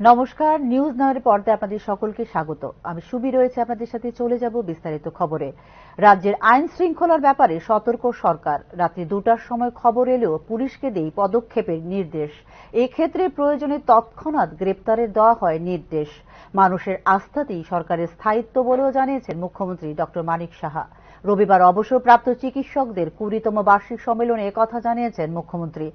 নমস্কার, নিউজ নাওয়ের পর্দায় আপনাদের সকলকে স্বাগত। আমি সুবি রয়েছে আপনাদের সাথে। চলে যাব বিস্তারিত খবরে। রাজ্যের আইন শৃঙ্খলার ব্যাপারে সতর্ক সরকার। রাত্রি 2টার সময় খবর এলেও পুলিশকে দেই পদক্ষেপের নির্দেশ। এক্ষেত্রে প্রয়োজনে তৎক্ষণাৎ গ্রেপ্তারের দেওয়া হয় নির্দেশ। মানুষের আস্থাতেই সরকারের স্থায়িত্ব বলেও জানিয়েছেন মুখ্যমন্ত্রী ডক্টর মানিক সাহা। রবিবার অবসরপ্রাপ্ত চিকিৎসকদের 20তম বার্ষিক সম্মেলনে একথা জানিয়েছেন মুখ্যমন্ত্রী।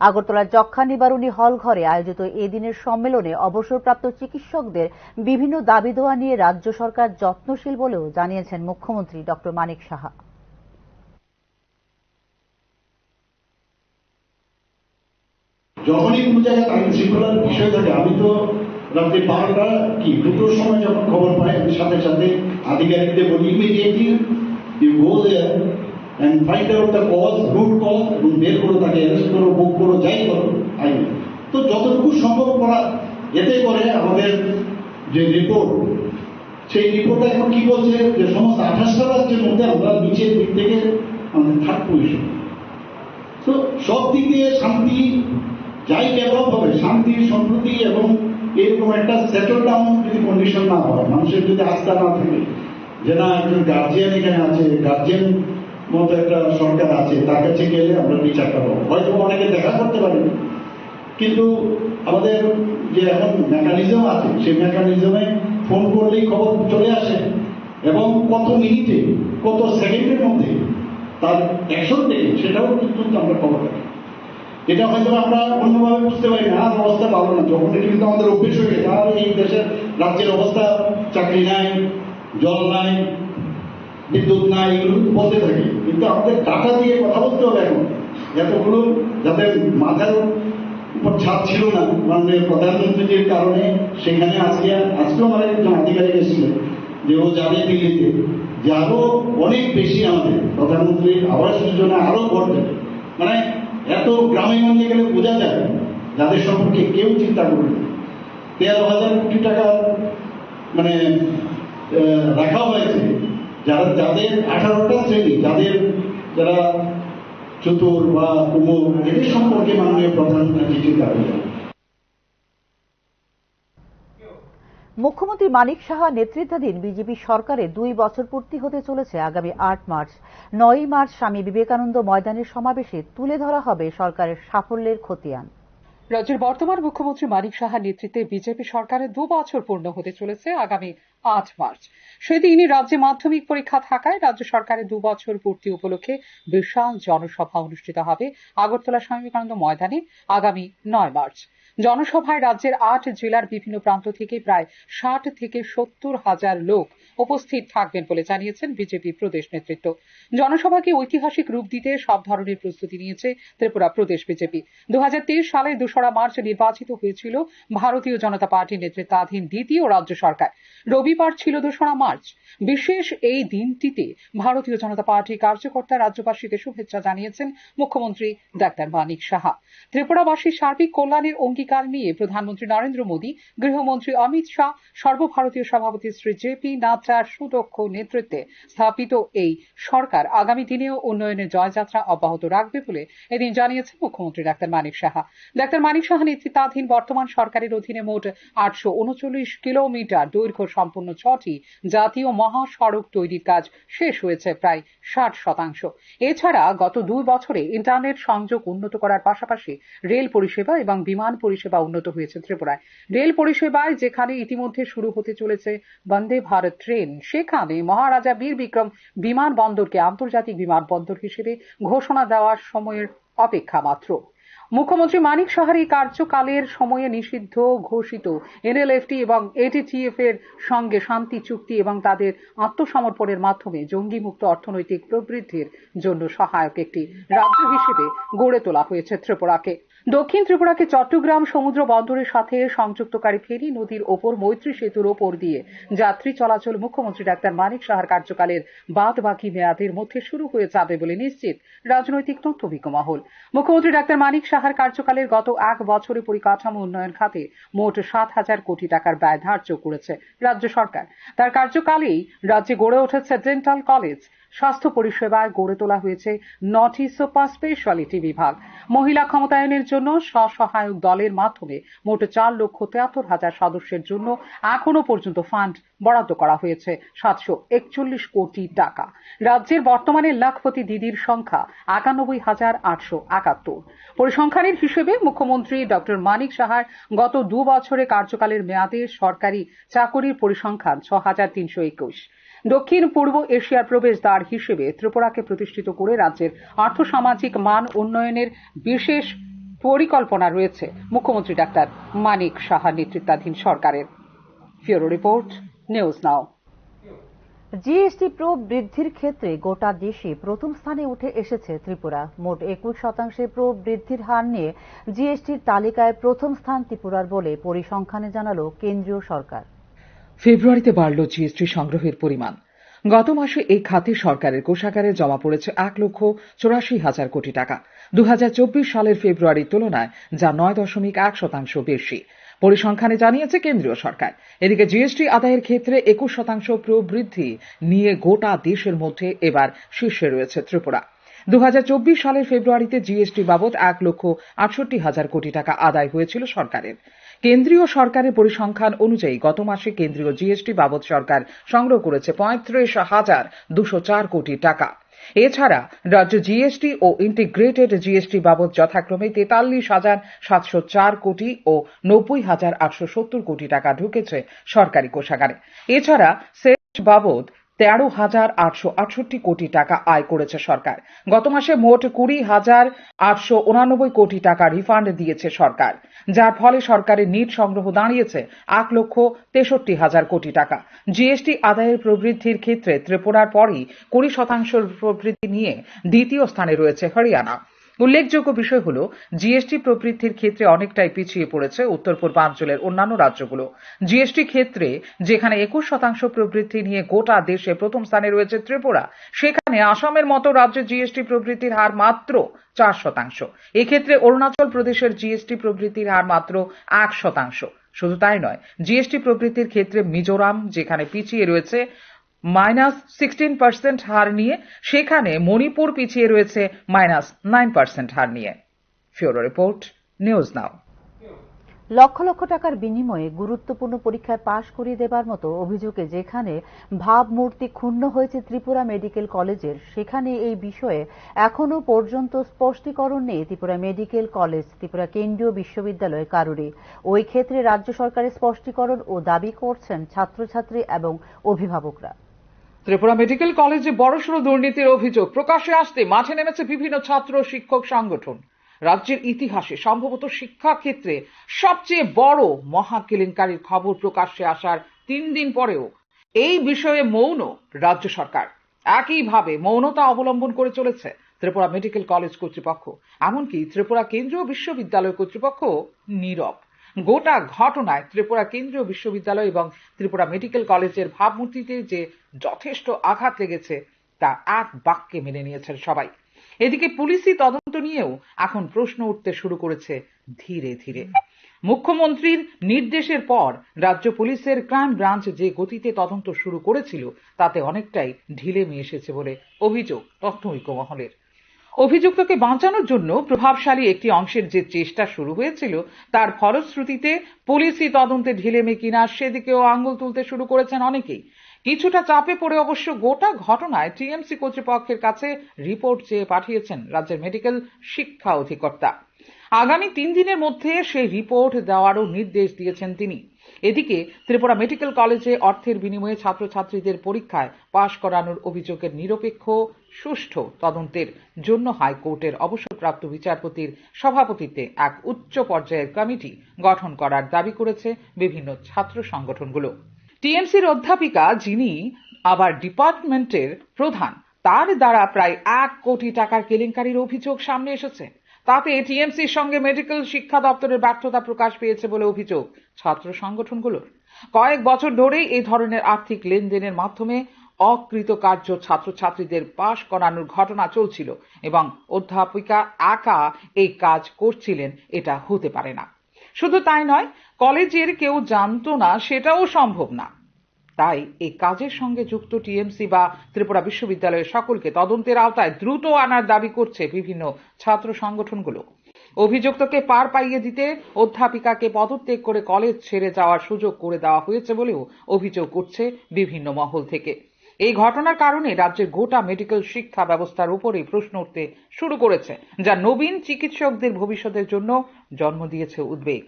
আগরতলার যক্ষ্মা নিবারণী হল ঘরে আয়োজিত এদিনের সম্মেলনে অবসরপ্রাপ্ত চিকিৎসকদের বিভিন্ন দাবি দেওয়া নিয়ে রাজ্য সরকার যত্নশীল বলেও জানিয়েছেন মুখ্যমন্ত্রী ডক্টর মানিক সাহা। যখনই কোনো জায়গায় আইন শৃঙ্খলার বিষয় থাকে, আমি তো রাত্রি 12টা কি 2টোর সময় যখন খবর পাই, আমি সাথে সাথে আধিকারিকদের বলি immediately you go there and find out the cause, root cause, এবং বের করো, তাকে অ্যারেস্ট করো, বুক করো, যাই করো আইনে। তো যতটুকু সম্ভব করা, এতে করে আমাদের যে রিপোর্ট, সেই রিপোর্টে এখন কি বলছে যে সমস্ত 28টা রাজ্যের মধ্যে আমরা নিচের দিক থেকে আমাদের 3rd পজিশন। তো সব দিক দিয়ে শান্তি যাই ডেভেলপ হবে, শান্তি সম্প্রীতি এবং এরকম একটা সেটেল ডাউন যদি কন্ডিশন না হয়, মানুষের যদি আস্থা না থাকে যে না একজন গার্জিয়ান এখানে আছে, গার্জিয়ান মতো একটা সরকার আছে, তার কাছে গেলে আমরা বিচারটা পাবো। হয়তো অনেকে দেখা করতে পারি, কিন্তু আমাদের যে এখন মেকানিজম আছে, সেই মেকানিজমে ফোন করলেই খবর চলে আসে এবং কত মিনিটে, কত সেকেন্ডের মধ্যে তার অ্যাকশন থেকে সেটাও কিন্তু আমরা খবর রাখি। এটা হয়তো আমরা অন্যভাবে বুঝতে পারি না, অবস্থা ভালো না, যখন এটা কিন্তু আমাদের অভ্যেস হয়ে গেছে। আর এই দেশের রাজ্যের অবস্থা, চাকরি নাই, জল নাই, বিদ্যুৎ নাই, এগুলো বলতে থাকি, কিন্তু আমাদের ডাটা দিয়ে কথা বলতে হবে। এখন এতগুলো যাদের মাথার উপর ছাদ ছিল না মাননীয় প্রধানমন্ত্রীর কারণে, সেখানে আজকেও আমার একজন আধিকারিক এসেছিলেন যে ও যাবে দিল্লিতে, যে আরো অনেক বেশি আমাদের প্রধানমন্ত্রীর আবাস যোজনা আরো করবে। মানে এত গ্রামে গঞ্জে গেলে বোঝা যায় যাদের সম্পর্কে কেউ চিন্তা করবে। 13,000 কোটি টাকা মানে রাখা হয়েছে, যাদের 18টা শ্রেণী, যারা চতুর বা কুমোর, এদের সম্পর্কে মাননীয় প্রধানমন্ত্রী চিন্তা করবেন। মুখ্যমন্ত্রী মানিক সাহা নেতৃত্বাধীন বিজেপি সরকারের 2 বছর পূর্তি হতে চলেছে আগামী 8 মার্চ। 9 মার্চ স্বামী বিবেকানন্দ ময়দানের সমাবেশে তুলে ধরা হবে সরকারের সাফল্যের খতিয়ান। রাজ্যের বর্তমান মুখ্যমন্ত্রী মানিক সাহার নেতৃত্বে বিজেপি সরকারের 2 বছর পূর্ণ হতে চলেছে আগামী 8 মার্চ। সেদিনই রাজ্যে মাধ্যমিক পরীক্ষা থাকায় রাজ্য সরকারের 2 বছর পূর্তি উপলক্ষে বিশাল জনসভা অনুষ্ঠিত হবে আগরতলা স্বামী বিবেকানন্দ ময়দানে আগামী 9 মার্চ। জনসভায় রাজ্যের 8 জেলার বিভিন্ন প্রান্ত থেকে প্রায় 60 থেকে 70 হাজার লোক উপস্থিত থাকবেন বলে জানিয়েছেন বিজেপি প্রদেশ নেতৃত্ব। জনসভাকে ঐতিহাসিক রূপ দিতে সব ধরনের প্রস্তুতি নিয়েছে ত্রিপুরা প্রদেশ বিজেপি। 2023 সালে 2রা মার্চ নির্বাচিত হয়েছিল ভারতীয় জনতা পার্টির নেতৃত্বাধীন দ্বিতীয় রাজ্য সরকার। রবিবার ছিল 2রা মার্চ। বিশেষ এই দিনটিতে ভারতীয় জনতা পার্টির কার্যকর্তা রাজ্যবাসীকে শুভেচ্ছা জানিয়েছেন মুখ্যমন্ত্রী ডাক্তার মানিক সাহা। ত্রিপুরাবাসীর সার্বিক কল্যাণের অঙ্গীকার নিয়ে প্রধানমন্ত্রী নরেন্দ্র মোদী, গৃহমন্ত্রী অমিত শাহ, সর্বভারতীয় সভাপতি শ্রী জেপি নাড্ডার সুদক্ষ নেতৃত্বে স্থাপিত এই সরকার আগামী দিনেও উন্নয়নের জয়যাত্রা অব্যাহত রাখবে বলে এদিন জানিয়েছেন মুখ্যমন্ত্রী ডাক্তার মানিক সাহা। ডাক্তার মানিক সাহা নেতৃত্বাধীন বর্তমান সরকারের অধীনে মোট 839 কিলোমিটার দৈর্ঘ্য সম্পন্ন 6টি জাতীয় মহাসড়ক তৈরির কাজ শেষ হয়েছে প্রায় 60%। এছাড়া গত 2 বছরে ইন্টারনেট সংযোগ উন্নত করার পাশাপাশি রেল পরিষেবা এবং বিমান পরিষেবা উন্নত হয়েছে ত্রিপুরায়। রেল পরিষেবায় যেখানে ইতিমধ্যে শুরু হতে চলেছে বন্দে ভারত ট্রেন, সেখানে মহারাজা বীর বিক্রম বিমানবন্দরকে আন্তর্জাতিক বিমানবন্দর হিসেবে ঘোষণা দেওয়ার সময়ের অপেক্ষা মাত্র। মুখ্যমন্ত্রী মানিক সাহার এই কার্যকালের সময়ে নিষিদ্ধ ঘোষিত এনএলএফটি এবং এটিটিএফ এর সঙ্গে শান্তি চুক্তি এবং তাদের আত্মসমর্পণের মাধ্যমে জঙ্গিমুক্ত অর্থনৈতিক প্রবৃদ্ধির জন্য সহায়ক একটি রাজ্য হিসেবে গড়ে তোলা হয়েছে ত্রিপুরাকে। দক্ষিণ ত্রিপুরাকে চট্টগ্রাম সমুদ্র বন্দরের সাথে সংযুক্তকারী ফেনী নদীর ওপর মৈত্রী সেতুর ওপর দিয়ে যাত্রী চলাচল মুখ্যমন্ত্রী ডাক্তার মানিক সাহার কার্যকালের বাদ বাকি মেয়াদের মধ্যে শুরু হয়ে যাবে বলে নিশ্চিত রাজনৈতিক তথ্যভিজ্ঞ মহল। মুখ্যমন্ত্রী ডাক্তার মানিক সাহার কার্যকালের গত 1 বছরে পরিকাঠামো উন্নয়ন খাতে মোট 7,000 কোটি টাকার ব্যয় ধার্য করেছে রাজ্য সরকার। তার কার্যকালেই রাজ্যে গড়ে উঠেছে ডেন্টাল কলেজ, স্বাস্থ্য পরিষেবায় গড়ে তোলা হয়েছে 9টি সুপার স্পেশালিটি বিভাগ, মহিলা ক্ষমতায়নের জন্য স্বসহায়ক দলের মাধ্যমে মোট 4,73,000 সদস্যের জন্য এখনো পর্যন্ত ফান্ড বরাদ্দ করা হয়েছে 741 কোটি টাকা। রাজ্যের বর্তমানে লাখপতি দিদির সংখ্যা 91,871। পরিসংখ্যানের হিসেবে মুখ্যমন্ত্রী ডক্টর মানিক সাহার গত 2 বছরে কার্যকালের মেয়াদে সরকারি চাকুরির পরিসংখ্যান 6,321। দক্ষিণ পূর্ব এশিয়ার প্রবেশদ্বার হিসেবে ত্রিপুরাকে প্রতিষ্ঠিত করে রাজ্যের আর্থসামাজিক মান উন্নয়নের বিশেষ পরিকল্পনা রয়েছে মুখ্যমন্ত্রী ডাক্তার মানিক সাহা নেতৃত্বাধীন সরকারের। ব্যুরো রিপোর্ট, নিউজ নাও। জিএসটি প্রবৃদ্ধির ক্ষেত্রে গোটা দেশে প্রথম স্থানে উঠে এসেছে ত্রিপুরা। মোট 21% প্রবৃদ্ধির হার নিয়ে জিএসটির তালিকায় প্রথম স্থান ত্রিপুরার বলে পরিসংখ্যানে জানালো কেন্দ্রীয় সরকার। ফেব্রুয়ারিতে বাড়ল জিএসটি সংগ্রহের পরিমাণ। গত মাসে এই খাতে সরকারের কোষাগারে জমা পড়েছে 1,84,000 কোটি টাকা, 2024 সালের ফেব্রুয়ারির তুলনায়, যা 9.1% বেশি। পরিসংখ্যানে জানিয়েছে কেন্দ্রীয় সরকার। এদিকে জিএসটি আদায়ের ক্ষেত্রে 21% প্রবৃদ্ধি নিয়ে গোটা দেশের মধ্যে এবার শীর্ষে রয়েছে ত্রিপুরা। 2024 সালের ফেব্রুয়ারিতে জিএসটি বাবদ 1,68,000 কোটি টাকা আদায় হয়েছিল সরকারের। কেন্দ্রীয় সরকারের পরিসংখ্যান অনুযায়ী গত মাসে কেন্দ্রীয় জিএসটি বাবদ সরকার সংগ্রহ করেছে 35,204 কোটি টাকা। এছাড়া রাজ্য জিএসটি ও ইন্টিগ্রেটেড জিএসটি বাবদ যথাক্রমে 43,704 কোটি ও 90,870 কোটি টাকা ঢুকেছে সরকারি কোষাগারে। এছাড়া সেস বাবদ 13,868 কোটি টাকা আয় করেছে সরকার। গত মাসে মোট 20,889 কোটি টাকা রিফান্ড দিয়েছে সরকার, যার ফলে সরকারের নিট সংগ্রহ দাঁড়িয়েছে 1,63,000 কোটি টাকা। জিএসটি আদায়ের প্রবৃদ্ধির ক্ষেত্রে ত্রিপুরার পরই 20% প্রবৃদ্ধি নিয়ে দ্বিতীয় স্থানে রয়েছে হরিয়ানা। উল্লেখযোগ্য বিষয় হল, জিএসটি প্রবৃদ্ধির ক্ষেত্রে অনেকটাই পিছিয়ে পড়েছে উত্তর পূর্বাঞ্চলের অন্যান্য রাজ্যগুলো। জিএসটি ক্ষেত্রে যেখানে 21% প্রবৃদ্ধি নিয়ে গোটা দেশে প্রথম স্থানে রয়েছে ত্রিপুরা, সেখানে আসামের মতো রাজ্যে জিএসটি প্রবৃদ্ধির হার মাত্র 4%। এক্ষেত্রে অরুণাচল প্রদেশের জিএসটি প্রবৃদ্ধির হার মাত্র 1%। শুধু তাই নয়, জিএসটি প্রবৃদ্ধির ক্ষেত্রে মিজোরাম যেখানে পিছিয়ে রয়েছে -16% হার নিয়ে, সেখানে মণিপুর পিছিয়ে রয়েছে -9% হার নিয়ে। ব্যুরো রিপোর্ট, নিউজ নাও। লক্ষ লক্ষ টাকার বিনিময়ে গুরুত্বপূর্ণ পরীক্ষায় পাশ করিয়ে দেবার মতো অভিযোগে যেখানে ভাবমূর্তি ক্ষুণ্ণ হয়েছে ত্রিপুরা মেডিকেল কলেজের, সেখানে এই বিষয়ে এখনো পর্যন্ত স্পষ্টীকরণ নেই ত্রিপুরা মেডিকেল কলেজ, ত্রিপুরা কেন্দ্রীয় বিশ্ববিদ্যালয় কারুরই। ওই ক্ষেত্রে রাজ্য সরকারের স্পষ্টীকরণ ও দাবি করছেন ছাত্রছাত্রী এবং অভিভাবকরা। ত্রিপুরা মেডিকেল কলেজে বড়সড় দুর্নীতির অভিযোগ প্রকাশ্যে আসতে মাঠে নেমেছে বিভিন্ন ছাত্র শিক্ষক সংগঠন। রাজ্যের ইতিহাসে সম্ভবত শিক্ষা ক্ষেত্রে সবচেয়ে বড় মহা কেলেঙ্কারির খবর প্রকাশ্যে আসার 3 দিন পরেও এই বিষয়ে মৌন রাজ্য সরকার। একইভাবে মৌনতা অবলম্বন করে চলেছে ত্রিপুরা মেডিকেল কলেজ কর্তৃপক্ষ, এমনকি ত্রিপুরা কেন্দ্রীয় বিশ্ববিদ্যালয় কর্তৃপক্ষ নীরব। গোটা ঘটনায় ত্রিপুরা কেন্দ্রীয় বিশ্ববিদ্যালয় এবং ত্রিপুরা মেডিকেল কলেজের ভাবমূর্তিতে যে যথেষ্ট আঘাত লেগেছে তা এক বাক্যে মেনে নিয়েছেন সবাই। এদিকে পুলিশি তদন্ত নিয়েও এখন প্রশ্ন উঠতে শুরু করেছে ধীরে ধীরে। মুখ্যমন্ত্রীর নির্দেশের পর রাজ্য পুলিশের ক্রাইম ব্রাঞ্চ যে গতিতে তদন্ত শুরু করেছিল তাতে অনেকটাই ঢিলেমি এসেছে বলে অভিযোগ তথ্যৈক্য মহলের। অভিযুক্তকে বাঁচানোর জন্য প্রভাবশালী একটি অংশের যে চেষ্টা শুরু হয়েছিল তার ফলশ্রুতিতে পুলিশি তদন্তে ঢিলেমি কিনা সেদিকেও আঙুল তুলতে শুরু করেছেন অনেকেই। কিছুটা চাপে পড়ে অবশ্য গোটা ঘটনায় টিএমসি কর্তৃপক্ষের কাছে রিপোর্ট চেয়ে পাঠিয়েছেন রাজ্যের মেডিকেল শিক্ষা অধিকর্তা। আগামী 3 দিনের মধ্যে সেই রিপোর্ট দেওয়ারও নির্দেশ দিয়েছেন তিনি। এদিকে ত্রিপুরা মেডিকেল কলেজে অর্থের বিনিময়ে ছাত্রছাত্রীদের পরীক্ষায় পাশ করানোর অভিযোগের নিরপেক্ষ সুষ্ঠু তদন্তের জন্য হাইকোর্টের অবসরপ্রাপ্ত বিচারপতির সভাপতিত্বে এক উচ্চ পর্যায়ের কমিটি গঠন করার দাবি করেছে বিভিন্ন ছাত্র সংগঠনগুলো। টিএমসির অধ্যাপিকা, যিনি আবার ডিপার্টমেন্টের প্রধান, তার দ্বারা প্রায় 1 কোটি টাকার কেলেঙ্কারির অভিযোগ সামনে এসেছে। তাতে টিএমসির সঙ্গে মেডিকেল শিক্ষা দপ্তরের ব্যর্থতা প্রকাশ পেয়েছে বলে অভিযোগ ছাত্র সংগঠনগুলোর। কয়েক বছর ধরেই এই ধরনের আর্থিক লেনদেনের মাধ্যমে অকৃতকার্য ছাত্রছাত্রীদের পাশ করানোর ঘটনা চলছিল এবং অধ্যাপিকা একা এই কাজ করছিলেন, এটা হতে পারে না। শুধু তাই নয়, কলেজের কেউ জানতো না সেটাও সম্ভব না। তাই এই কাজের সঙ্গে যুক্ত টিএমসি বা ত্রিপুরা বিশ্ববিদ্যালয়ের সকলকে তদন্তের আওতায় দ্রুত আনার দাবি করছে বিভিন্ন ছাত্র সংগঠনগুলো। অভিযুক্তকে পার পাইয়ে দিতে অধ্যাপিকাকে পদত্যাগ করে কলেজ ছেড়ে যাওয়ার সুযোগ করে দেওয়া হয়েছে বলেও অভিযোগ করছে বিভিন্ন মহল থেকে। এই ঘটনার কারণে রাজ্যের গোটা মেডিকেল শিক্ষা ব্যবস্থার উপরেই প্রশ্ন উঠতে শুরু করেছে, যা নবীন চিকিৎসকদের ভবিষ্যতের জন্য জন্ম দিয়েছে উদ্বেগ।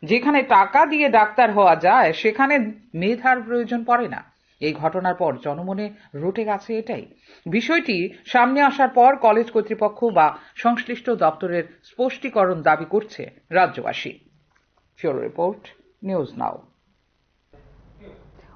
যেখানে টাকা দিয়ে ডাক্তার হওয়া যায় সেখানে মেধার প্রয়োজন পড়ে না। এই ঘটনার পর জনমনে রটে গেছে এটাই। বিষয়টি সামনে আসার পর কলেজ কর্তৃপক্ষ বা সংশ্লিষ্ট দপ্তরের স্পষ্টীকরণ দাবি করছে রাজ্যবাসী। Bureau report, news now.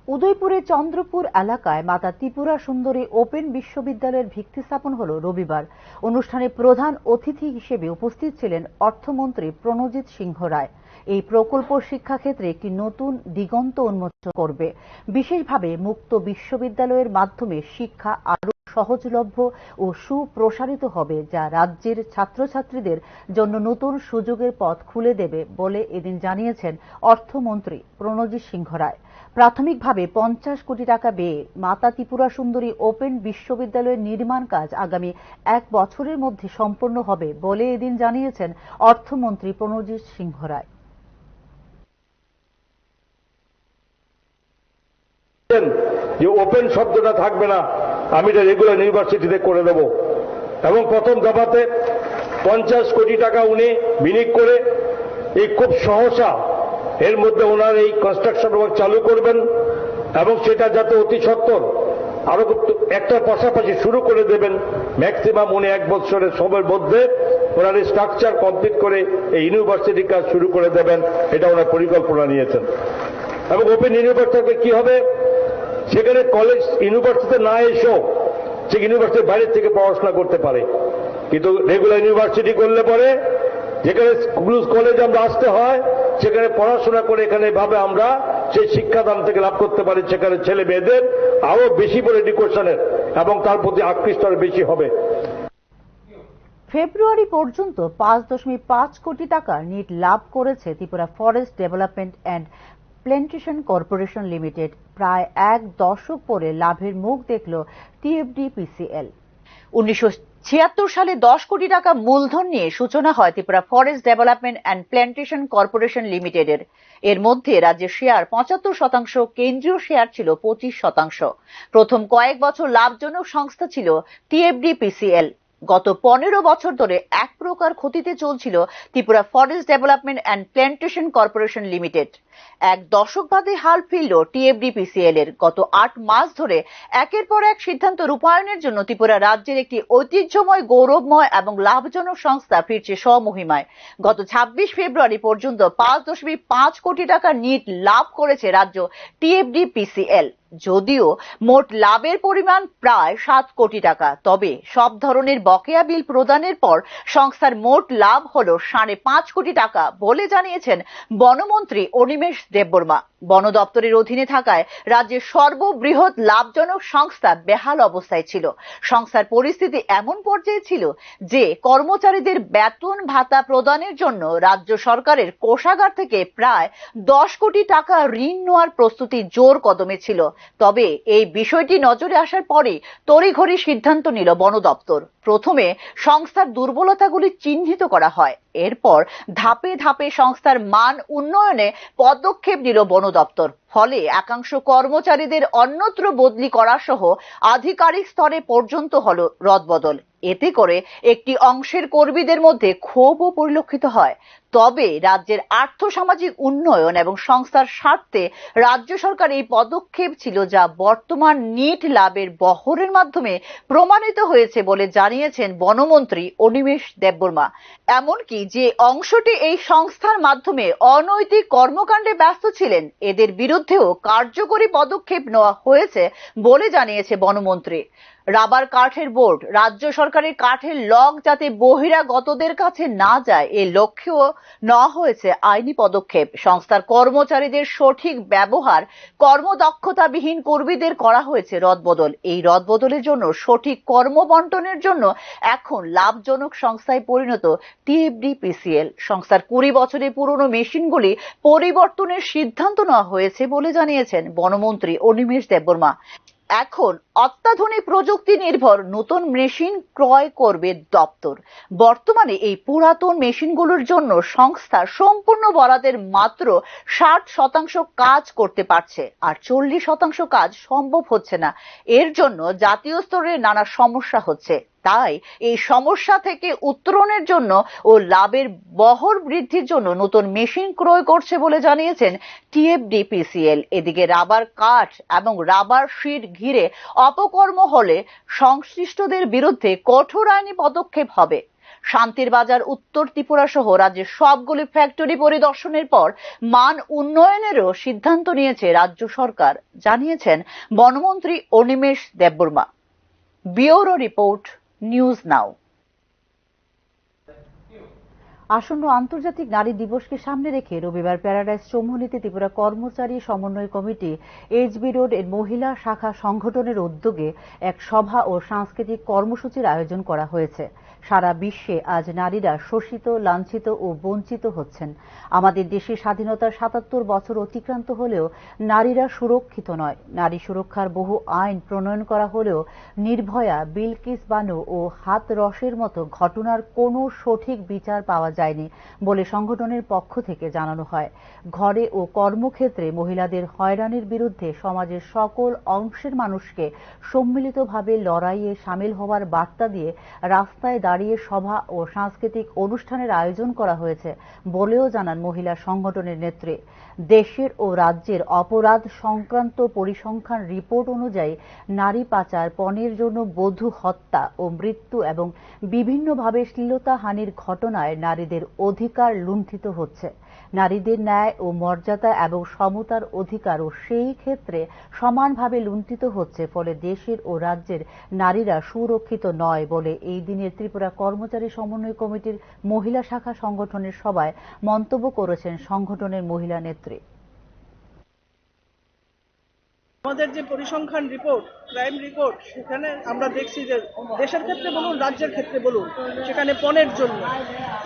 উদয়পুরের চন্দ্রপুর এলাকায় মাতা ত্রিপুরা সুন্দরী ওপেন বিশ্ববিদ্যালয়ের ভিত্তি স্থাপন হল রবিবার। অনুষ্ঠানে প্রধান অতিথি হিসেবে উপস্থিত ছিলেন অর্থমন্ত্রী প্রণজিৎ সিংহ রায়। এই প্রকল্প শিক্ষাক্ষেত্রে একটি নতুন দিগন্ত উন্মোচন করবে। বিশেষভাবে মুক্ত বিশ্ববিদ্যালয়ের মাধ্যমে শিক্ষা আরও সহজলভ্য ও সুপ্রসারিত হবে, যা রাজ্যের ছাত্রছাত্রীদের জন্য নতুন সুযোগের পথ খুলে দেবে বলে এদিন জানিয়েছেন অর্থমন্ত্রী প্রণজিৎ সিংহ রায়। প্রাথমিকভাবে 50 কোটি টাকা ব্যয়ে মাতা ত্রিপুরা সুন্দরী ওপেন বিশ্ববিদ্যালয়ের নির্মাণ কাজ আগামী 1 বছরের মধ্যে সম্পন্ন হবে বলে এদিন জানিয়েছেন অর্থমন্ত্রী প্রণজিৎ সিংহ রায়। যে ওপেন শব্দটা থাকবে না, আমি এটা রেগুলার ইউনিভার্সিটিতে করে দেব। এবং প্রথম দফাতে 50 কোটি টাকা উনি বিনিয়োগ করে এই খুব সহসা এর মধ্যে ওনার এই কনস্ট্রাকশন ওয়ার্ক চালু করবেন এবং সেটা যাতে অতি সত্বর আরো একটার পাশাপাশি শুরু করে দেবেন। ম্যাক্সিমাম উনি 1 বছরের সময়ের মধ্যে ওনার এই স্ট্রাকচার কমপ্লিট করে এই ইউনিভার্সিটির কাজ শুরু করে দেবেন, এটা ওনার পরিকল্পনা নিয়েছেন। এবং ওপেন ইউনিভার্সিটিতে কি হবে, সেখানে কলেজ ইউনিভার্সিটিতে না এসেও সে ইউনিভার্সিটির বাইরে থেকে পড়াশোনা করতে পারে। কিন্তু রেগুলার ইউনিভার্সিটি করলে পরে যেখানে স্কুল কলেজ আমরা আসতে হয়, সেখানে পড়াশোনা করে এখানে ভাবে আমরা সেই শিক্ষাদান থেকে লাভ করতে পারি। সেখানে ছেলে মেয়েদের আরো বেশি করে এডুকেশনের এবং তার প্রতি আকৃষ্ট বেশি হবে। ফেব্রুয়ারি পর্যন্ত 5.5 কোটি টাকা নিট লাভ করেছে Tripura forest development and plantation corporation limited. প্রায় 1 দশক পরে লাভের মুখ দেখল টিএফডিপিসিএল। 1976 সালে 10 কোটি টাকা মূলধন নিয়ে সূচনা হয় Tripura forest development and plantation corporation লিমিটেডের। এর মধ্যে রাজ্যের শেয়ার 75%, কেন্দ্রীয় শেয়ার ছিল 25%। প্রথম কয়েক বছর লাভজনক সংস্থা ছিল টিএফডিপিসিএল। গত 15 বছর ধরে এক প্রকার ক্ষতিতে চলছিল Tripura forest development and plantation corporation limited. 1 দশক বাদে হাল ফিরল টিএফডিপিসিএল এর। গত 8 মাস ধরে একের পর এক সিদ্ধান্ত রূপায়ণের জন্য ত্রিপুরা রাজ্যের একটি ঐতিহ্যময়, গৌরবময় এবং লাভজনক সংস্থা ফিরছে স্বমহিমায়। গত 26 ফেব্রুয়ারি পর্যন্ত 5.5 কোটি টাকা নিট লাভ করেছে রাজ্য টিএফডিপিসিএল। যদিও মোট লাভের পরিমাণ প্রায় 7 কোটি টাকা, তবে সব ধরনের বকেয়া বিল প্রদানের পর সংস্থার মোট লাভ হল 5.5 কোটি টাকা বলে জানিয়েছেন বনমন্ত্রী অনিমেষ দেববর্মা। বন দপ্তরের অধীনে থাকায় রাজ্যের সর্ববৃহৎ লাভজনক সংস্থা বেহাল অবস্থায় ছিল। সংস্থার পরিস্থিতি এমন পর্যায়ে ছিল যে কর্মচারীদের বেতন ভাতা প্রদানের জন্য রাজ্য সরকারের কোষাগার থেকে প্রায় 10 কোটি টাকা ঋণ নেওয়ার প্রস্তুতি জোর কদমে ছিল। তবে এই বিষয়টি নজরে আসার পরে তড়িঘড়ি সিদ্ধান্ত নিল বন দপ্তর। প্রথমে সংস্থার দুর্বলতাগুলি চিহ্নিত করা হয়, এরপর ধাপে ধাপে সংস্থার মান উন্নয়নে পদক্ষেপ নিল বন দপ্তর। ফলে একাংশ কর্মচারীদের অন্যত্র বদলি করা সহ আধিকারিক স্তরে পর্যন্ত হল রদবদল। এতে করে একটি অংশের কর্মীদের মধ্যে ক্ষোভও পরিলক্ষিত হয়। তবে রাজ্যের আর্থসামাজিক উন্নয়ন এবং সংস্থার স্বার্থে রাজ্য সরকার এই পদক্ষেপ ছিল, যা বর্তমান নিট লাভের বহরের মাধ্যমে প্রমাণিত হয়েছে বলে জানিয়েছেন বনমন্ত্রী অনিমেষ দেববর্মা। এমনকি যে অংশটি এই সংস্থার মাধ্যমে অনৈতিক কর্মকাণ্ডে ব্যস্ত ছিলেন, এদের বিরুদ্ধেও কার্যকরী পদক্ষেপ নেওয়া হয়েছে বলে জানিয়েছে বনমন্ত্রী। রাবার কাঠের বোর্ড, রাজ্য সরকারের কাঠের লগ যাতে বহিরাগতদের কাছে না যায় এ লক্ষ্যেও নেওয়া হয়েছে আইনি পদক্ষেপ। সংস্থার কর্মচারীদের সঠিক ব্যবহার, কর্মদক্ষতাবিহীন কর্মীদের করা হয়েছে রদবদল। এই রদবদলের জন্য সঠিক কর্মবন্টনের জন্য এখন লাভজনক সংস্থায় পরিণত TFDPCL। সংস্থার 20 বছরের পুরনো মেশিনগুলি পরিবর্তনের সিদ্ধান্ত নেওয়া হয়েছে বলে জানিয়েছেন বনমন্ত্রী অনিমেষ দেববর্মা। এখন অত্যাধুনিক প্রযুক্তি নির্ভর নতুন মেশিন ক্রয় করবে দপ্তর। বর্তমানে এই পুরাতন মেশিনগুলোর জন্য সংস্থা সম্পূর্ণ বরাদ্দের মাত্র 60% কাজ করতে পারছে, আর 40% কাজ সম্ভব হচ্ছে না। এর জন্য জাতীয় স্তরে নানা সমস্যা হচ্ছে। তাই এই সমস্যা থেকে উত্তরণের জন্য ও লাভের বহর বৃদ্ধির জন্য নতুন মেশিন ক্রয় করছে বলে জানিয়েছেন TFDPCL। এদিকে রাবার কাঠ এবং রাবার শিট ঘিরে অপকর্ম হলে সংশ্লিষ্টদের বিরুদ্ধে কঠোর আইনি পদক্ষেপ হবে। শান্তির বাজার, উত্তর ত্রিপুরা সহ রাজ্যের সবগুলি ফ্যাক্টরি পরিদর্শনের পর মান উন্নয়নেরও সিদ্ধান্ত নিয়েছে রাজ্য সরকার, জানিয়েছেন বনমন্ত্রী Animesh Debbarma. Bureau report, news now. আসন্ন আন্তর্জাতিক নারী দিবসকে সামনে রেখে রবিবার প্যারাডাইস চৌমুহনীতে ত্রিপুরা কর্মচারী সমন্বয় কমিটি HB রোড এর মহিলা শাখা সংগঠনের উদ্যোগে এক সভা ও সাংস্কৃতিক কর্মসূচির আয়োজন করা হয়েছে। সারা বিশ্বে আজ নারীরা শোষিত, লাঞ্ছিত ও বঞ্চিত হচ্ছেন। আমাদের দেশের স্বাধীনতার 77 বছর অতিক্রান্ত হলেও নারীরা সুরক্ষিত নয়। নারী সুরক্ষার বহু আইন প্রণয়ন করা হলেও নির্ভয়া, বিলকিস বানু ও হাতরসের মতো ঘটনার কোনো সঠিক বিচার পাওয়া যায়নি বলে সংগঠনের পক্ষ থেকে জানানো হয়। ঘরে ও কর্মক্ষেত্রে মহিলাদের হয়রানির বিরুদ্ধে সমাজের সকল অংশের মানুষকে সম্মিলিতভাবে লড়াইয়ে সামিল হওয়ার বার্তা দিয়ে রাস্তায় দাঁড়িয়ে সভা ও সাংস্কৃতিক অনুষ্ঠানের আয়োজন করা হয়েছে বলেও জানান মহিলা সংগঠনের নেত্রী। দেশের ও রাজ্যের অপরাধ সংক্রান্ত পরিসংখ্যান রিপোর্ট অনুযায়ী নারী পাচার, পণের জন্য বধূ হত্যা ও মৃত্যু এবং বিভিন্নভাবে শ্লীলতাহানির ঘটনায় নারীদের অধিকার লুণ্ঠিত হচ্ছে। নারীদের ন্যায় ও মর্যাদা এবং সমতার অধিকারও সেই ক্ষেত্রে সমানভাবে লুণ্ঠিত হচ্ছে। ফলে দেশের ও রাজ্যের নারীরা সুরক্ষিত নয় বলে এই দিনের ত্রিপুরা কর্মচারী সমন্বয় কমিটির মহিলা শাখা সংগঠনের সভায় মন্তব্য করেছেন সংগঠনের মহিলা নেত্রী। আমাদের যে পরিসংখ্যান রিপোর্ট, ক্রাইম রিপোর্ট, সেখানে আমরা দেখছি যে দেশের ক্ষেত্রে বলুন, রাজ্যের ক্ষেত্রে বলুন, সেখানে পণের জন্য,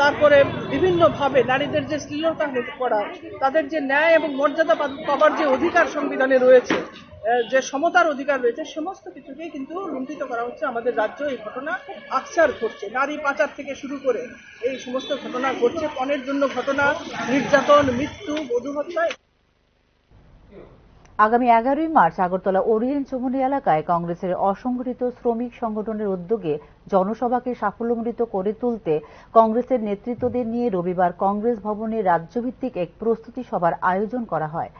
তারপরে বিভিন্নভাবে নারীদের যে শ্লীলতা করা, তাদের যে ন্যায় এবং মর্যাদা পাবার যে অধিকার সংবিধানে রয়েছে, যে সমতার অধিকার রয়েছে, সমস্ত কিছুকেই কিন্তু লুণ্ঠিত করা হচ্ছে। আমাদের রাজ্য এই ঘটনা আকছার ঘটছে। নারী পাচার থেকে শুরু করে এই সমস্ত ঘটনা ঘটছে। পণের জন্য ঘটনা, নির্যাতন, মৃত্যু, বধূ হত্যা। আগামী 11ই মার্চ আগরতলা ওরিয়েন্ট চৌমুহনী এলাকায় কংগ্রেসের অসংগঠিত শ্রমিক সংগঠনের উদ্যোগে জনসভাকে সাফল্যমণ্ডিত করে তুলতে কংগ্রেসের নেতৃত্বদের নিয়ে রবিবার কংগ্রেস ভবনে রাজ্যভিত্তিক এক প্রস্তুতি সভার আয়োজন করা হয়।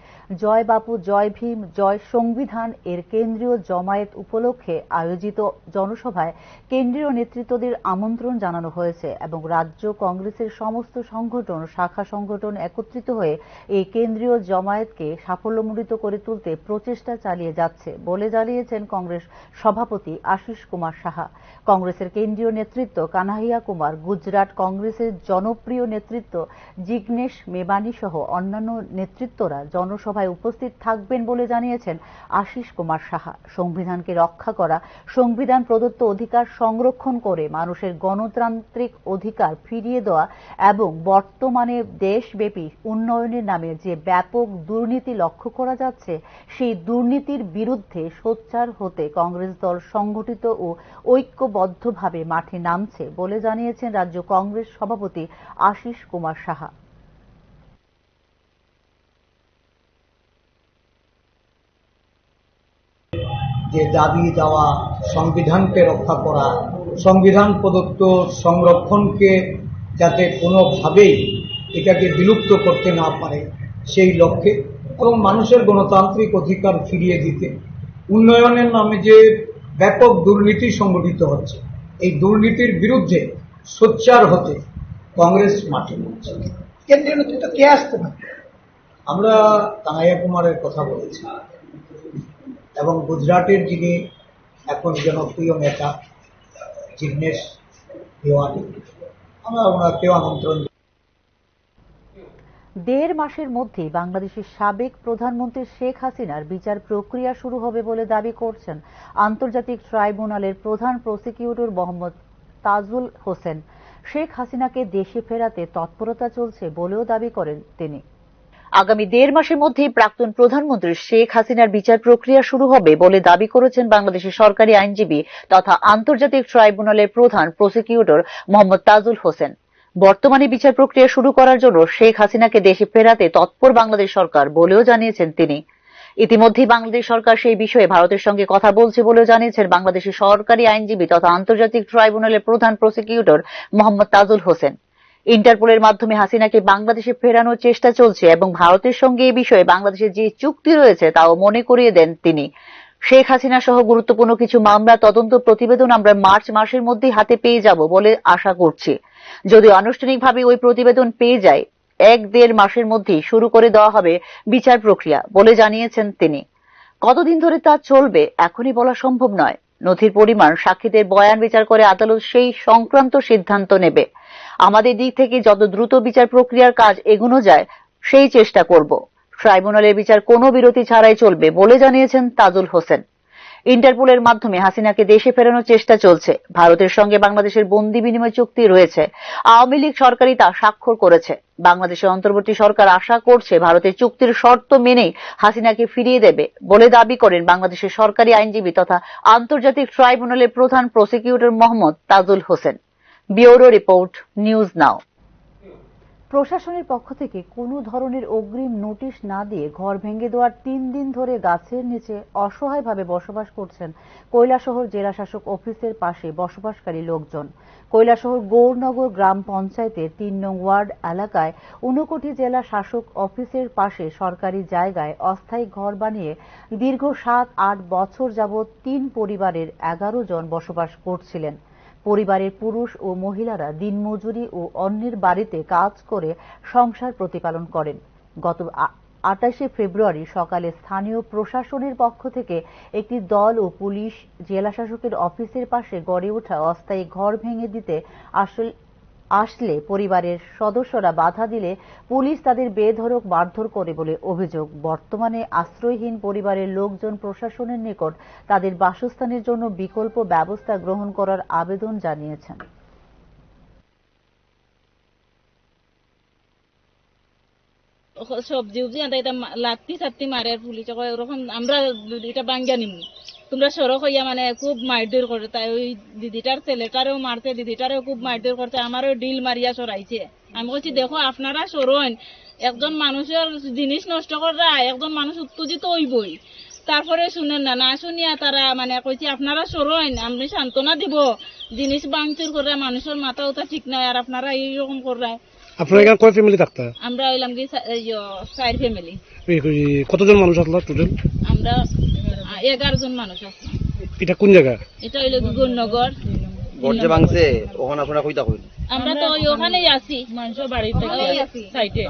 জয় বাপু, জয় ভীম, জয় সংবিধান এর কেন্দ্রীয় জমায়েত উপলক্ষে আয়োজিত জনসভায় কেন্দ্রীয় নেতৃত্বদের আমন্ত্রণ জানানো হয়েছে এবং রাজ্য কংগ্রেসের সমস্ত সংগঠন, শাখা সংগঠন একত্রিত হয়ে এই কেন্দ্রীয় জমায়েতকে সাফল্যমণ্ডিত করে তুলতে প্রচেষ্টা চালিয়ে যাচ্ছে বলে জানিয়েছেন কংগ্রেস সভাপতি আশিস কুমার সাহা। কংগ্রেসের কেন্দ্রীয় নেতৃত্ব কানাইয়া কুমার, গুজরাট কংগ্রেসের জনপ্রিয় নেতৃত্ব জিগ্নেশ মেবানি সহ অন্যান্য নেতৃত্বরা জনসভায় উপস্থিত থাকবেন বলে জানিয়েছেন আশিস কুমার সাহা। সংবিধানকে রক্ষা করা, সংবিধান প্রদত্ত অধিকার সংরক্ষণ করে মানুষের গণতান্ত্রিক অধিকার ফিরিয়ে দেওয়া এবং বর্তমানে দেশব্যাপী উন্নয়নের নামে যে ব্যাপক দুর্নীতি লক্ষ্য করা যাচ্ছে, সেই দুর্নীতির বিরুদ্ধে সোচ্চার হতে কংগ্রেস দল সংগঠিত ও ঐক্যবদ্ধভাবে মাঠে নামছে বলে জানিয়েছেন রাজ্য কংগ্রেস সভাপতি আশিস কুমার সাহা। যে দাবি দেওয়া, সংবিধানকে রক্ষা করা, সংবিধান প্রদত্ত সংরক্ষণকে যাতে কোনোভাবেই এটাকে বিলুপ্ত করতে না পারে সেই লক্ষ্যে এবং মানুষের গণতান্ত্রিক অধিকার ফিরিয়ে দিতে, উন্নয়নের নামে যে ব্যাপক দুর্নীতি সংগঠিত হচ্ছে, এই দুর্নীতির বিরুদ্ধে সোচ্চার হতে কংগ্রেস মাঠে নামছে। কেন্দ্রীয় নেতৃত্ব কে আসতে পারে? আমরা কানাইয়া কুমারের কথা বলেছি এবং গুজরাটের যিনি এখন জনপ্রিয় নেতা জিগনেশ দেওয়ানি, আমরা ওনাকেও আমন্ত্রণ। 1.5 মাসের মধ্যেই বাংলাদেশের সাবেক প্রধানমন্ত্রী শেখ হাসিনার বিচার প্রক্রিয়া শুরু হবে বলে দাবি করছেন আন্তর্জাতিক ট্রাইব্যুনালের প্রধান প্রসিকিউটর মোহাম্মদ তাজুল হোসেন। শেখ হাসিনাকে দেশে ফেরাতে তৎপরতা চলছে বলেও দাবি করেন তিনি। আগামী 1.5 মাসের মধ্যেই প্রাক্তন প্রধানমন্ত্রী শেখ হাসিনার বিচার প্রক্রিয়া শুরু হবে বলে দাবি করেছেন বাংলাদেশের সরকারি আইনজীবী তথা আন্তর্জাতিক ট্রাইব্যুনালের প্রধান প্রসিকিউটর মোহাম্মদ তাজুল হোসেন। বর্তমানে বিচার প্রক্রিয়া শুরু করার জন্য শেখ হাসিনাকে দেশে ফেরাতে তৎপর বাংলাদেশ সরকার বলেও জানিয়েছেন তিনি। ইতিমধ্যেই বাংলাদেশ সরকার সেই বিষয়ে ভারতের সঙ্গে কথা বলছে বলেও জানিয়েছেন বাংলাদেশের সরকারি আইনজীবী তথা আন্তর্জাতিক ট্রাইব্যুনালের প্রধান প্রসিকিউটর মোহাম্মদ তাজুল হোসেন। ইন্টারপোলের মাধ্যমে হাসিনাকে বাংলাদেশে ফেরানোর চেষ্টা চলছে এবং ভারতের সঙ্গে এই বিষয়ে বাংলাদেশের যে চুক্তি রয়েছে তাও মনে করিয়ে দেন তিনি। শেখ হাসিনা সহ গুরুত্বপূর্ণ কিছু মামলা তদন্ত প্রতিবেদন আমরা মার্চ মাসের মধ্যেই হাতে পেয়ে যাব বলে আশা করছি। যদিও আনুষ্ঠানিকভাবে ওই প্রতিবেদন পেয়ে যায় 1-1.5 মাসের মধ্যেই শুরু করে দেওয়া হবে বিচার প্রক্রিয়া বলে জানিয়েছেন তিনি। কতদিন ধরে তা চলবে এখনই বলা সম্ভব নয়। নথির পরিমাণ, সাক্ষীদের বয়ান বিচার করে আদালত সেই সংক্রান্ত সিদ্ধান্ত নেবে। আমাদের দিক থেকে যত দ্রুত বিচার প্রক্রিয়ার কাজ এগোনো যায় সেই চেষ্টা করব। ট্রাইব্যুনালের বিচার কোনো বিরতি ছাড়াই চলবে বলে জানিয়েছেন তাজুল হোসেন। ইন্টারপোলের মাধ্যমে হাসিনাকে দেশে ফেরানোর চেষ্টা চলছে। ভারতের সঙ্গে বাংলাদেশের বন্দি বিনিময় চুক্তি রয়েছে। আওয়ামী লীগ সরকারই তা স্বাক্ষর করেছে। বাংলাদেশের অন্তর্বর্তী সরকার আশা করছে ভারতের চুক্তির শর্ত মেনেই হাসিনাকে ফিরিয়ে দেবে বলে দাবি করেন বাংলাদেশের সরকারি আইনজীবী তথা আন্তর্জাতিক ট্রাইব্যুনালের প্রধান prosecutor Mohammad Tajul Hossain. Bureau report, news নাও। প্রশাসনের পক্ষ থেকে কোনো ধরনের অগ্রিম নোটিশ না দিয়ে ঘর ভেঙে দেওয়ার 3 দিন ধরে গাছের নিচে অসহায়ভাবে বসবাস করছেন কৈলাসহর জেলাশাসক অফিসের পাশে বসবাসকারী লোকজন। কৈলাসহর গৌরনগর গ্রাম পঞ্চায়েতের 3 নং ওয়ার্ড এলাকায় ঊনকোটি জেলা শাসক অফিসের পাশে সরকারি জায়গায় অস্থায়ী ঘর বানিয়ে দীর্ঘ 7-8 বছর যাবৎ 3 পরিবারের 11 জন বসবাস করছিলেন। পরিবারের পুরুষ ও মহিলারা দিনমজুরি ও অন্যের বাড়িতে কাজ করে সংসার প্রতিপালন করেন। গত 28শে ফেব্রুয়ারি সকালে স্থানীয় প্রশাসনের পক্ষ থেকে একটি দল ও পুলিশ জেলাশাসকের অফিসের পাশে গড়ে ওঠা অস্থায়ী ঘর ভেঙে দিতে আসলে পরিবারের সদস্যরা বাধা দিলে পুলিশ তাদের বেধড়ক মারধর করে বলে অভিযোগ। বর্তমানে আশ্রয়হীন পরিবারের লোকজন প্রশাসনের নিকট তাদের বাসস্থানের জন্য বিকল্প ব্যবস্থা গ্রহণ করার আবেদন জানিয়েছেন। সবজি উবজি আনতে এটা লাত্তি সাত্তি মারে পুলিশ ওরকম আমরা এটা বাঙ্গা নিমু তোমরা সড়ক হইয়া মানে খুব মারধর করে। তাই ওই দিদিটার ছেলেটারেও মারতে, দিদিটারেও খুব মারধর করতে, আমারও ডিল মারিয়া সরাইছে। আমি বলছি দেখো আপনারা সরোন, একজন মানুষের জিনিস নষ্ট করে একজন মানুষ উত্তেজিত হইবই। তারপরে শুনেন না, না শুনিয়া তারা মানে কইছে আপনারা সরোন, আমি সান্ত্বনা দিব, জিনিস ভাঙচুর করে মানুষের মাথা ওটা ঠিক নাই আর আপনারা এইরকম করে। আপনারা এখানে কয় ফ্যামিলি থাকতা? আমরা হইলাম কি 4 ফ্যামিলি। কতজন মানুষ আসলো টোটাল? আমরা 11 জন মানুষ আছি। এটা কোন জায়গা? এটা হইলো গৌরনগর। গড় যে ভাঙছে ওখানে আপনারা কইতা কই? আমরা তো ওখানেই আছি, মানুষের বাড়িতে সাইডে।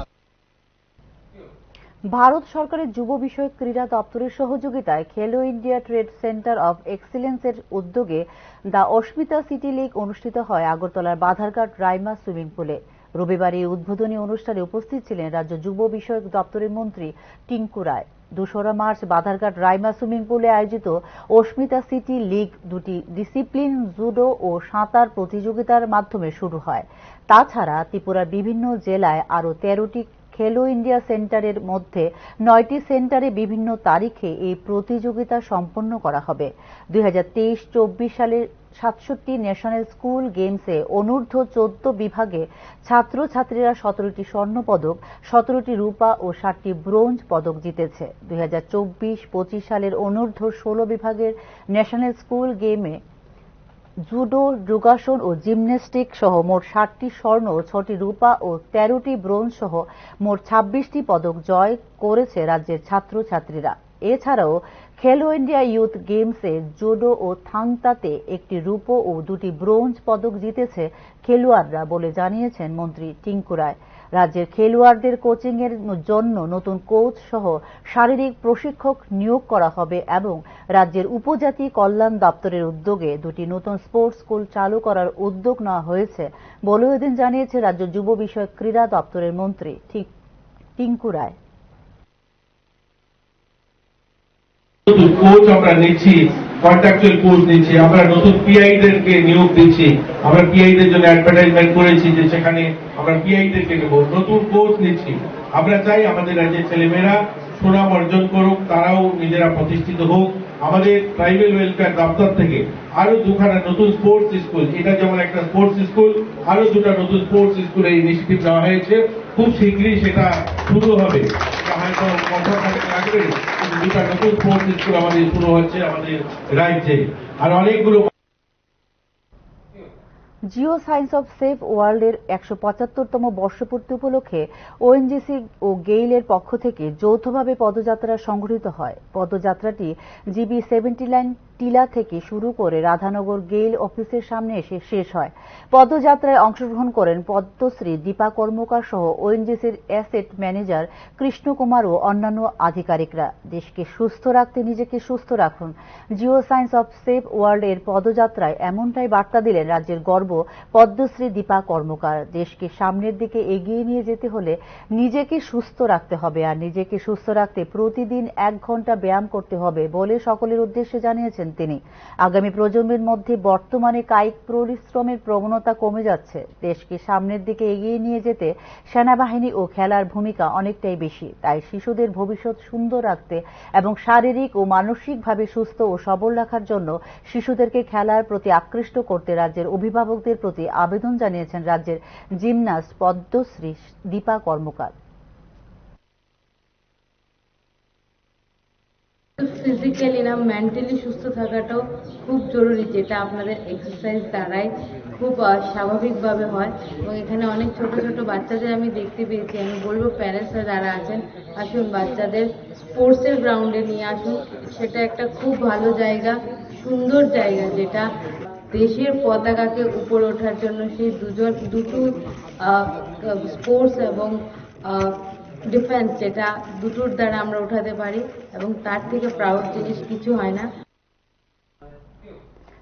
ভারত সরকারের যুব বিষয়ক ক্রীড়া দপ্তরের সহযোগিতায় খেলো ইন্ডিয়া ট্রেড সেন্টার অব এক্সিলেন্সের উদ্যোগে দ্য অস্মিতা সিটি লীগ অনুষ্ঠিত হয় আগরতলার বাধারঘাট রাইমা সুইমিং পুলে। রবিবার এই উদ্বোধনী অনুষ্ঠানে উপস্থিত ছিলেন রাজ্য যুব বিষয়ক দপ্তরের মন্ত্রী টিঙ্কু রায়। 2রা মার্চ বাধারঘাট রাইমা সুইমিং পুলে আয়োজিত অস্মিতা সিটি লীগ 2টি ডিসিপ্লিন জুডো ও সাঁতার প্রতিযোগিতার মাধ্যমে শুরু হয়। তাছাড়া ত্রিপুরার বিভিন্ন জেলায় আরও 13টি খেলো ইন্ডিয়া সেন্টারের মধ্যে 9টি সেন্টারে বিভিন্ন তারিখে এই প্রতিযোগিতা সম্পন্ন করা হবে। 2023-24 সালের 67টি ন্যাশনাল স্কুল গেমসে অনূর্ধ্ব 14 বিভাগে ছাত্রছাত্রীরা 17টি স্বর্ণপদক, 17টি রূপা ও 7টি ব্রোঞ্জ পদক জিতেছে। 2024-25 সালের অনূর্ধ্ব 16 বিভাগের ন্যাশনাল স্কুল গেমে জুডো, যোগাসন ও জিমন্যাস্টিক সহ মোট 60টি স্বর্ণ, 6টি রূপা ও 13টি ব্রোঞ্জ সহ মোট 26টি পদক জয় করেছে রাজ্যের ছাত্রছাত্রীরা। এছাড়াও খেলো ইন্ডিয়া ইউথ গেমসে জুডো ও থাংতাতে 1টি রূপো ও 2টি ব্রোঞ্জ পদক জিতেছে খেলোয়াড়রা বলে জানিয়েছেন মন্ত্রী টিঙ্কু রায়। রাজ্যের খেলোয়াড়দের কোচিং এর জন্য নতুন কোচ সহ শারীরিক প্রশিক্ষক নিয়োগ করা হবে এবং রাজ্যের উপজাতি কল্যাণ দপ্তরের উদ্যোগে দুটি নতুন স্পোর্টস স্কুল চালু করার উদ্যোগ নেওয়া হয়েছে বলে এদিন জানিয়েছে রাজ্য যুব বিষয়ক ক্রীড়া দপ্তরের মন্ত্রী টিঙ্কু রায়। কোচ আমরা নিচ্ছি, কন্ট্রাকচুয়াল কোচ নিচ্ছি, আমরা নতুন পিআইদেরকে নিয়োগ দিচ্ছি। আমরা পিআইদের জন্য অ্যাডভার্টাইজমেন্ট করেছি যে সেখানে আমরা পিআইদেরকে নেব, নতুন কোচ নিচ্ছি। আমরা চাই আমাদের রাজ্যের ছেলেমেয়েরা সুনাম অর্জন করুক, তারাও নিজেরা প্রতিষ্ঠিত হোক। আমাদের ট্রাইবাল ওয়েলফেয়ার দপ্তর থেকে আরো দুখানা নতুন স্পোর্টস স্কুল, এটা যেমন একটা স্পোর্টস স্কুল, আরো দুটা নতুন স্পোর্টস স্কুলের ইনিশিয়েটিভ নেওয়া হয়েছে। খুব শীঘ্রই সেটা শুরু হবে, হয়তো বছর খানেক লাগবে, কিন্তু দুটা নতুন স্পোর্টস স্কুল আমাদের শুরু হচ্ছে আমাদের রাজ্যে। আর অনেকগুলো জিও সায়েন্স অব সেভ ওয়ার্ল্ডের ১৭৫তম বর্ষপূর্তি উপলক্ষে ওএনজিসি ও গেইলের পক্ষ থেকে যৌথভাবে পদযাত্রা সংগঠিত হয়। পদযাত্রাটি জিবি 79 টিলা থেকে শুরু করে রাধানগর গেইল অফিসের সামনে এসে শেষ হয়। পদযাত্রায় অংশগ্রহণ করেন পদ্মশ্রী দীপা কর্মকার সহ ওএনজিসির অ্যাসেট ম্যানেজার কৃষ্ণ কুমার ও অন্যান্য আধিকারিকরা। দেশকে সুস্থ রাখতে নিজেকে সুস্থ রাখুন, Jio science of save world এর পদযাত্রায় এমনটাই বার্তা দিলেন রাজ্যের গর্ব পদ্মশ্রী দীপা কর্মকার। দেশকে সামনের দিকে এগিয়ে নিয়ে যেতে হলে নিজেকে সুস্থ রাখতে হবে, আর নিজেকে সুস্থ রাখতে প্রতিদিন 1 ঘন্টা ব্যায়াম করতে হবে বলে সকলের উদ্দেশ্যে জানিয়েছেন তিনি। আগামী প্রজন্মের মধ্যে বর্তমানে কায়িক পরিশ্রমের প্রবণতা কমে যাচ্ছে। দেশকে সামনের দিকে এগিয়ে নিয়ে যেতে সেনাবাহিনী ও খেলার ভূমিকা অনেকটাই বেশি। তাই শিশুদের ভবিষ্যৎ সুন্দর রাখতে এবং শারীরিক ও মানসিকভাবে সুস্থ ও সবল রাখার জন্য শিশুদেরকে খেলার প্রতি আকৃষ্ট করতে রাজ্যের অভিভাবকদের প্রতি আবেদন জানিয়েছেন রাজ্যের জিমন্যাস্ট পদ্মশ্রী দীপা কর্মকার। ফিজিক্যালি না মেন্টালি সুস্থ থাকাটাও খুব জরুরি, যেটা আপনাদের এক্সারসাইজ দ্বারাই খুব স্বাভাবিকভাবে হয়। এবং এখানে অনেক ছোট ছোট বাচ্চাদের আমি দেখতে পেয়েছি। আমি বলবো প্যারেন্টসরা যারা আছেন, আসুন বাচ্চাদের স্পোর্টসের গ্রাউন্ডে নিয়ে আসুন। সেটা একটা খুব ভালো জায়গা, সুন্দর জায়গা, যেটা দেশের পতাকাকে উপরে ওঠার জন্য সেই দুটো স্পোর্টস এবং ডিফেন্স, যেটা দুটোর দ্বারা আমরা উঠাতে পারি, এবং তার থেকে প্রাউড জিনিস কিছু হয় না।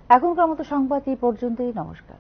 এখনকার মতো সংবাদ এই পর্যন্তই। নমস্কার।